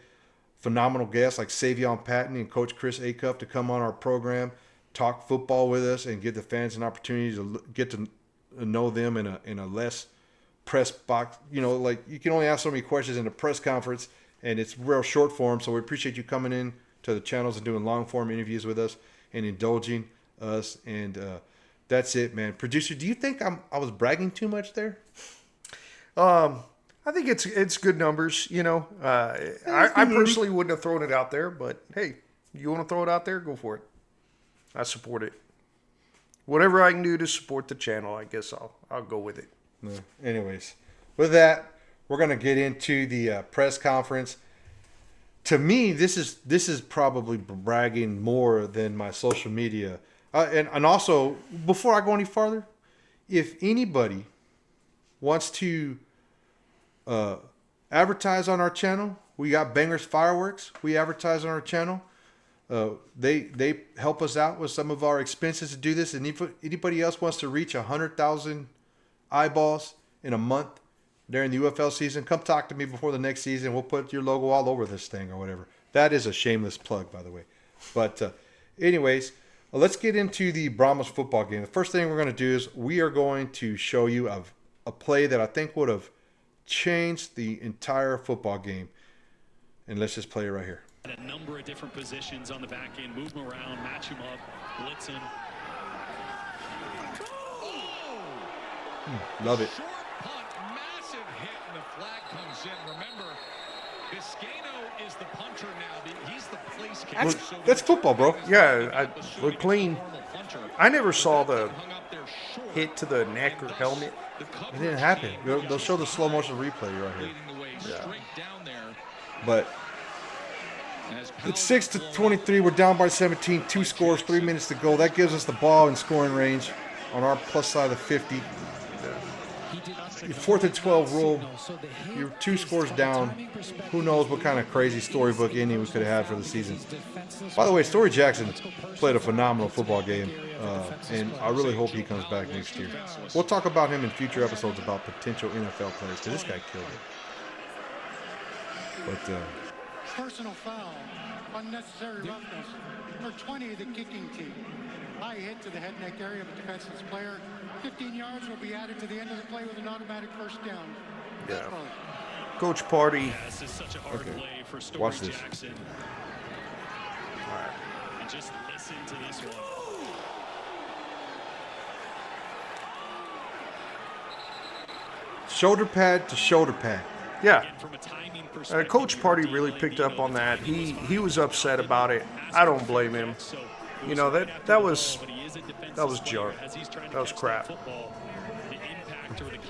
phenomenal guests like Savion Patton and Coach Chris Acuff to come on our program, talk football with us, and give the fans an opportunity to get to know them in a less press box. You know, like you can only ask so many questions in a press conference, and it's real short form. So we appreciate you coming in to the channels and doing long form interviews with us and indulging us. And that's it, man. Producer, do you think I was bragging too much there? I think it's good numbers. You know, I personally wouldn't have thrown it out there, but hey, you want to throw it out there, go for it. I support it. Whatever I can do to support the channel, I guess I'll go with it. No. Anyways, with that, we're gonna get into the press conference. To me, this is probably bragging more than my social media. And also, before I go any farther, if anybody wants to advertise on our channel, we got Bangers Fireworks. We advertise on our channel. They help us out with some of our expenses to do this. And if anybody else wants to reach 100,000 eyeballs in a month during the UFL season, come talk to me before the next season. We'll put your logo all over this thing or whatever. That is a shameless plug, by the way. But anyways, let's get into the Brahmas football game. The first thing we're going to do is we are going to show you a play that I think would have changed the entire football game. And let's just play it right here. At a number of different positions on the back end, move him around, match him up, blitz him. Love it. Short punt, massive hit, and the flag comes in. Remember, Biscayno is the punter now. He's the place kicker. That's football, bro. Yeah, look clean. I never saw the hit to the neck or helmet. It didn't happen. They'll show the slow motion replay right here. Yeah. But it's 6-23. We're down by 17. 2 scores, 3 minutes to go. That gives us the ball in scoring range on our plus side of the 50. Your 4th and 12 rule. You're 2 scores down. Who knows what kind of crazy storybook ending we could have had for the season. By the way, Story Jackson played a phenomenal football game, and I really hope he comes back next year. We'll talk about him in future episodes about potential NFL players, because this guy killed it. But personal foul, unnecessary roughness, number 20 of the kicking team. High hit to the head neck area of a defenseless player. 15 yards will be added to the end of the play with an automatic first down. Yeah. Coach Party. This is such a hard play for Story Watch this. Jackson. And just listen to this one. shoulder pad to shoulder pad. Yeah. And from a timing perspective, Coach Party really picked up on that. He was upset about it. I don't blame him. You know, that was junk. That was crap.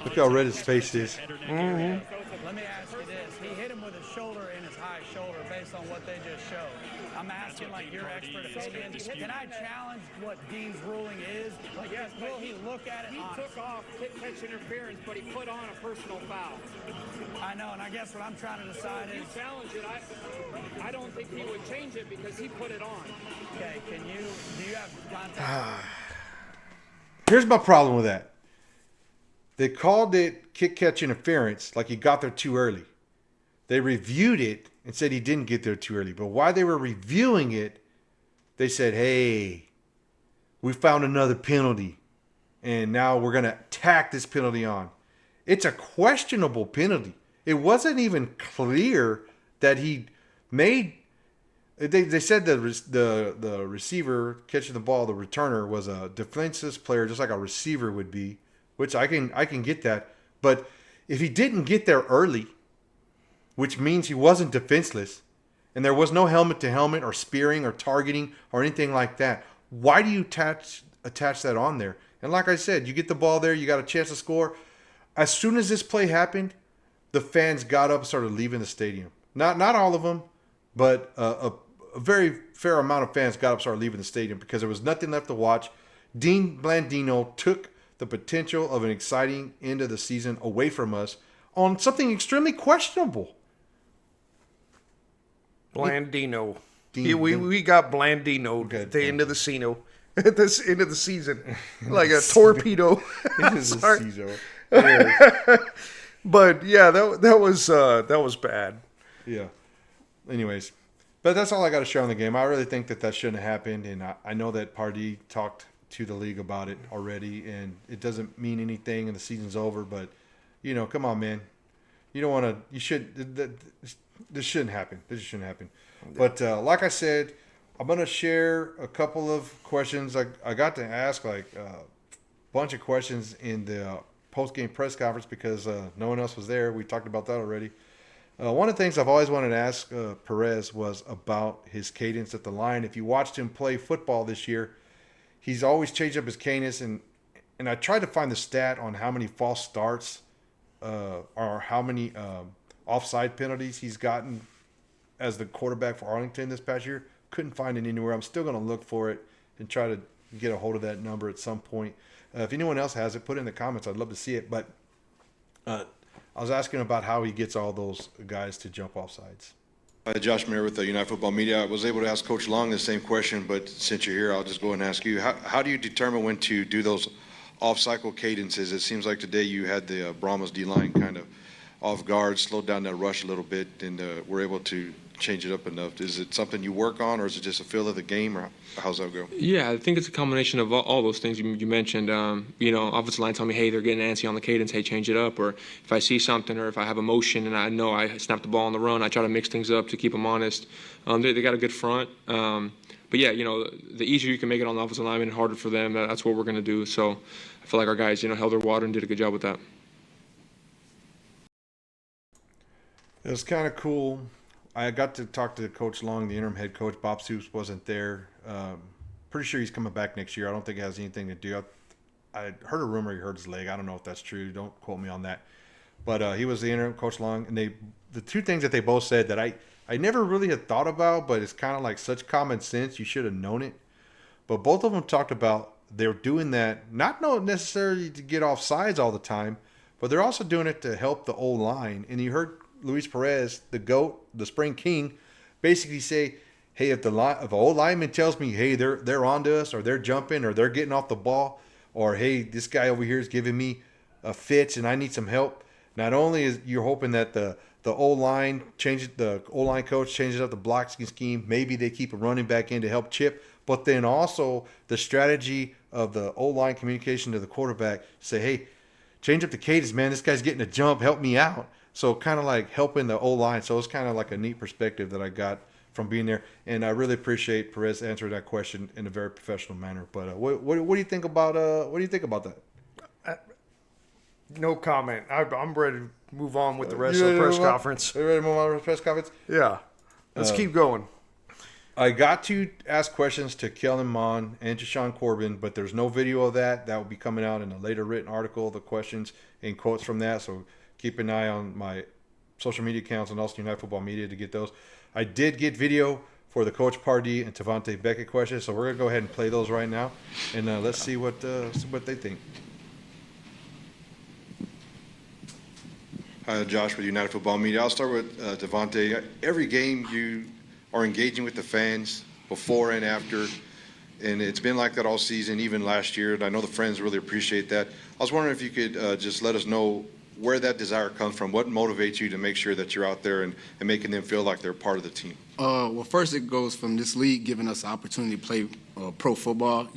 Look how red his face is. Mm-hmm. Let me ask you this. He hit him with his shoulder in his high shoulder based on what they just showed. I'm asking, like, your expert opinion. Can I challenge what Dean's ruling is? Like, yes, will he look at it? He took off kick-catch interference, but he put on a personal foul. I know, and I guess what I'm trying to decide If you is... challenge it, I don't think he would change it because he put it on. Okay, do you have contact? Here's my problem with that. They called it kick-catch interference, like he got there too early. They reviewed it and said he didn't get there too early. But while they were reviewing it, they said, hey, we found another penalty, and now we're going to tack this penalty on. It's a questionable penalty. It wasn't even clear that he made... They said the receiver catching the ball, the returner, was a defensive player, just like a receiver would be, which I can get that. But if he didn't get there early, which means he wasn't defenseless, and there was no helmet to helmet or spearing or targeting or anything like that, why do you attach that on there? And like I said, you get the ball there, you got a chance to score. As soon as this play happened, the fans got up and started leaving the stadium. Not all of them, but a very fair amount of fans got up and started leaving the stadium because there was nothing left to watch. Dean Blandino took the potential of an exciting end of the season away from us on something extremely questionable. Blandino. We got Blandino at the end of the season. at this end of the season, like a torpedo. It is a Sorry. season. But yeah, that was bad. Yeah. Anyways, but that's all I got to share on the game. I really think that shouldn't have happened, and I know that Pardee talked to the league about it already, and it doesn't mean anything, and the season's over. But come on, man. You don't want to. You should. This shouldn't happen. This shouldn't happen. But like I said, I'm gonna share a couple of questions. I got to ask a bunch of questions in the post-game press conference because no one else was there. We talked about that already. One of the things I've always wanted to ask Perez was about his cadence at the line. If you watched him play football this year, he's always changed up his cadence, and I tried to find the stat on how many false starts or how many offside penalties he's gotten as the quarterback for Arlington this past year. Couldn't find it anywhere. I'm still going to look for it and try to get a hold of that number at some point. If anyone else has it, put it in the comments. I'd love to see it. But I was asking about how he gets all those guys to jump off sides. Josh Mayer with the United Football Media. I was able to ask Coach Long the same question, but since you're here, I'll just go ahead and ask you. How do you determine when to do those off-cycle cadences? It seems like today you had the Brahmas D-line kind of off guard, slowed down that rush a little bit, and were able to change it up enough. Is it something you work on, or is it just a feel of the game, or how's that go? Yeah, I think it's a combination of all those things you mentioned. Offensive line tell me, hey, they're getting antsy on the cadence, hey, change it up. Or if I see something, or if I have a motion and I know I snap the ball on the run, I try to mix things up to keep them honest. They got a good front. But yeah, the easier you can make it on the offensive line, and harder for them, that's what we're going to do. So I feel like our guys, held their water and did a good job with that. It was kind of cool. I got to talk to Coach Long, the interim head coach. Bob Stoops wasn't there. Pretty sure he's coming back next year. I don't think it has anything to do. I heard a rumor he hurt his leg. I don't know if that's true. Don't quote me on that. But he was the interim Coach Long, and the two things that they both said that I never really had thought about, but it's kind of like such common sense. You should have known it. But both of them talked about they're doing that not necessarily to get off sides all the time, but they're also doing it to help the O-line. And you heard Luis Perez, the GOAT, the Spring King, basically say, hey, if the old lineman tells me, hey, they're onto us, or they're jumping, or they're getting off the ball, or hey, this guy over here is giving me a fits and I need some help. Not only is you're hoping that the O-line changes, the O-line coach changes up the blocking scheme, maybe they keep a running back in to help chip, but then also the strategy of the O-line communication to the quarterback, say, hey, change up the cadence, man. This guy's getting a jump. Help me out. So kind of like helping the O-line. So it's kind of like a neat perspective that I got from being there. And I really appreciate Perez answering that question in a very professional manner. But what do you think about that? No comment. I'm ready to move on with the rest of the press conference. You ready to move on to the press conference? Yeah. Let's keep going. I got to ask questions to Kellen Mond and to Sean Corbin, but there's no video of that. That will be coming out in a later written article, the questions and quotes from that. So keep an eye on my social media accounts and also United Football Media to get those. I did get video for the Coach Pardee and Tavante Beckett questions, so we're going to go ahead and play those right now, and let's see what they think. Hi, Josh with United Football Media. I'll start with Tavante. Every game you are engaging with the fans before and after, and it's been like that all season, even last year, and I know the friends really appreciate that. I was wondering if you could just let us know where that desire comes from. What motivates you to make sure that you're out there and making them feel like they're part of the team? Well, first it goes from this league giving us the opportunity to play pro football.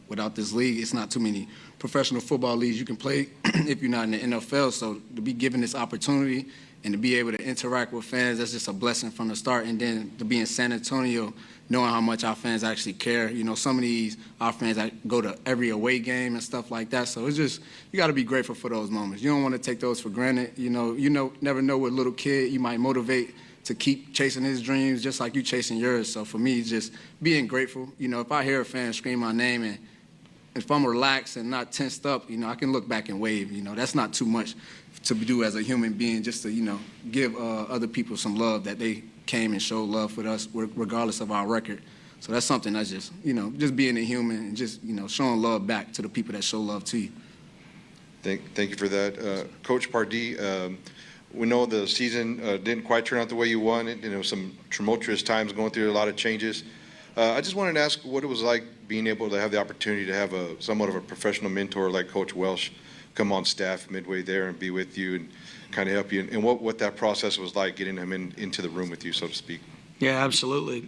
Without this league, it's not too many professional football leagues you can play if you're not in the NFL. So to be given this opportunity and to be able to interact with fans, that's just a blessing from the start. And then to be in San Antonio, knowing how much our fans actually care. Some of our fans go to every away game and stuff like that. So it's just, you got to be grateful for those moments. You don't want to take those for granted. Never know what little kid you might motivate to keep chasing his dreams just like you chasing yours. So for me, it's just being grateful. If I hear a fan scream my name and if I'm relaxed and not tensed up, I can look back and wave. That's not too much to do as a human being, just to, give other people some love that they came and showed love for us regardless of our record. So that's something that's just, just being a human and just, showing love back to the people that show love to you. Thank you for that. Coach Pardee, we know the season didn't quite turn out the way you wanted. Some tumultuous times going through a lot of changes. I just wanted to ask what it was like being able to have the opportunity to have a somewhat of a professional mentor like Coach Welsh come on staff midway there and be with you and kind of help you, and what that process was like getting him into the room with you, so to speak? Yeah, absolutely.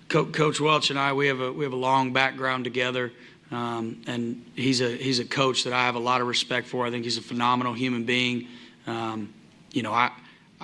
Coach Welch and I, we have a long background together, and he's a coach that I have a lot of respect for. I think he's a phenomenal human being.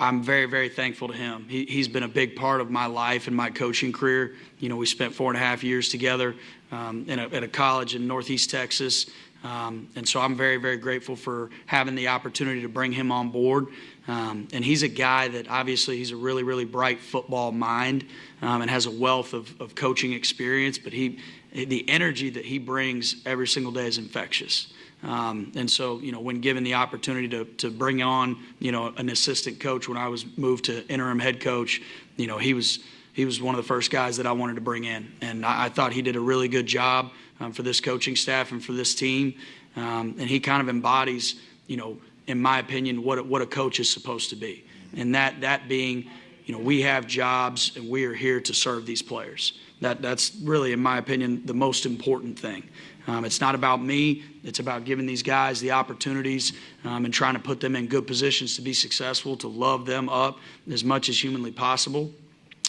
I'm very, very thankful to him. He's been a big part of my life and my coaching career. We spent 4.5 years together at a college in Northeast Texas. And so I'm very, very grateful for having the opportunity to bring him on board. And he's a guy that obviously he's a really, really bright football mind and has a wealth of coaching experience. But the energy that he brings every single day is infectious. And so, when given the opportunity to bring on, an assistant coach when I was moved to interim head coach, he was one of the first guys that I wanted to bring in. And I thought he did a really good job for this coaching staff and for this team. And he kind of embodies, in my opinion, what a coach is supposed to be. And that being, we have jobs and we are here to serve these players. That's really, in my opinion, the most important thing. It's not about me. It's about giving these guys the opportunities and trying to put them in good positions to be successful, to love them up as much as humanly possible.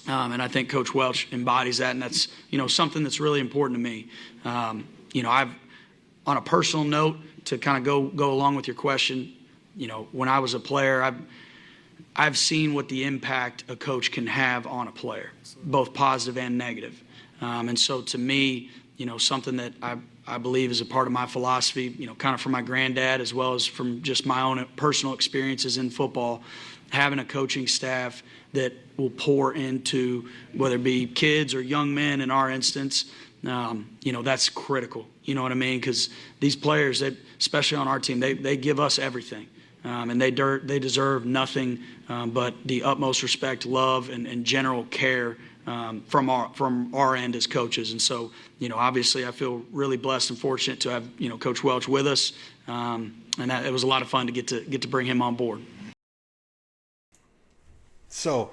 And I think Coach Welch embodies that, and that's, something that's really important to me. I've, on a personal note, to kind of go along with your question, when I was a player, I've seen what the impact a coach can have on a player, both positive and negative. And so to me, something that I believe is a part of my philosophy, kind of from my granddad as well as from just my own personal experiences in football, having a coaching staff that will pour into, whether it be kids or young men in our instance, that's critical. You know what I mean? Because these players, that, especially on our team, they give us everything. And they deserve nothing but the utmost respect, love, and general care from our end as coaches. And so, obviously I feel really blessed and fortunate to have, Coach Welch with us. And it was a lot of fun to get to bring him on board. So,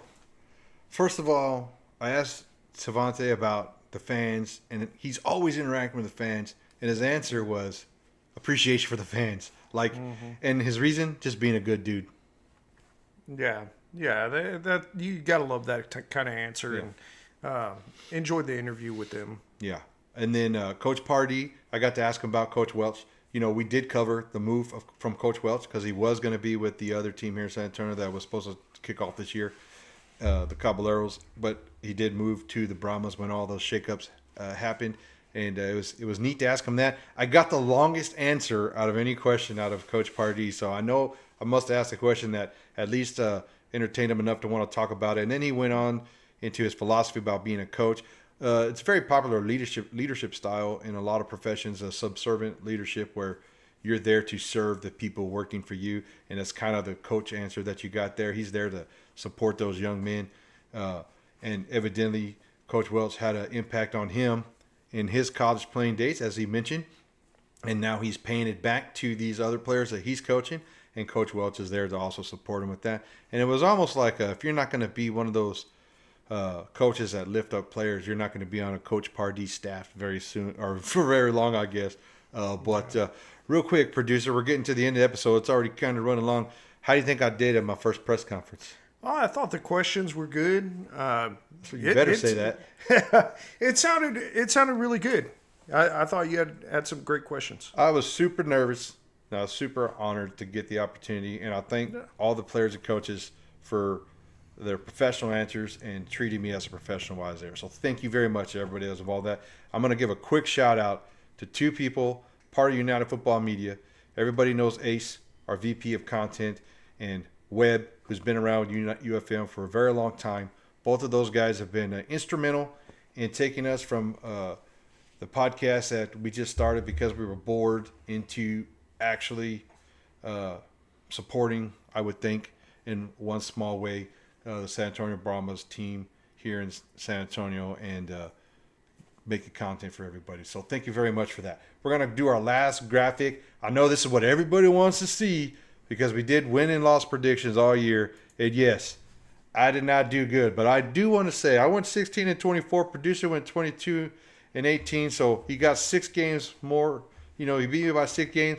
first of all, I asked Savante about the fans, and he's always interacting with the fans, and his answer was appreciation for the fans. And his reason, just being a good dude. Yeah, that you gotta love that kind of answer, and enjoyed the interview with them. Yeah, and then Coach Pardee, I got to ask him about Coach Welch. We did cover the move from Coach Welch because he was going to be with the other team here in San Antonio that was supposed to kick off this year, the Caballeros, but he did move to the Brahmas when all those shakeups happened. And it was neat to ask him that. I got the longest answer out of any question out of Coach Pardee, so I know I must have asked a question that at least entertained him enough to want to talk about it. And then he went on into his philosophy about being a coach. It's a very popular leadership style in a lot of professions, a subservient leadership where you're there to serve the people working for you. And that's kind of the coach answer that you got there. He's there to support those young men. And evidently, Coach Welch had an impact on him in his college playing days, as he mentioned. And now he's paying it back to these other players that he's coaching. And Coach Welch is there to also support him with that. And it was almost like if you're not going to be one of those coaches that lift up players, you're not going to be on a Coach Pardee staff very soon, or for very long, I guess. But real quick, producer, we're getting to the end of the episode. It's already kind of running long. How do you think I did at my first press conference? Oh, I thought the questions were good. So you better say that. It sounded really good. I thought you had some great questions. I was super nervous. I was super honored to get the opportunity, and I thank all the players and coaches for their professional answers and treating me as a professional while I was there. So thank you very much, everybody else of all that. I'm going to give a quick shout out to two people, part of United Football Media. Everybody knows Ace, our VP of Content, and Webb, who's been around UFM for a very long time. Both of those guys have been instrumental in taking us from the podcast that we just started because we were bored into actually supporting, I would think, in one small way, the San Antonio Brahmas team here in San Antonio and making content for everybody. So thank you very much for that. We're going to do our last graphic. I know this is what everybody wants to see because we did win and loss predictions all year. And yes, I did not do good, but I do want to say I went 16-24. Producer went 22 and 18. So he got 6 games more. He beat me by 6 games.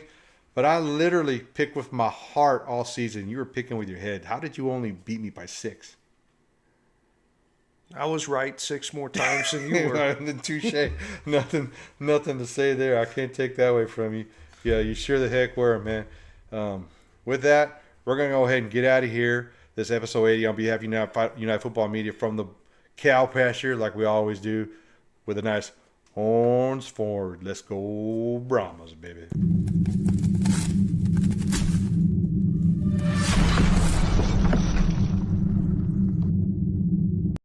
But I literally picked with my heart all season. You were picking with your head. How did you only beat me by 6? I was right 6 more times than you were. Touche. Nothing to say there. I can't take that away from you. Yeah, you sure the heck were, man. With that, we're going to go ahead and get out of here. This episode 80 on behalf of United Football Media from the cow pasture, like we always do, with a nice horns forward. Let's go Brahmas, baby.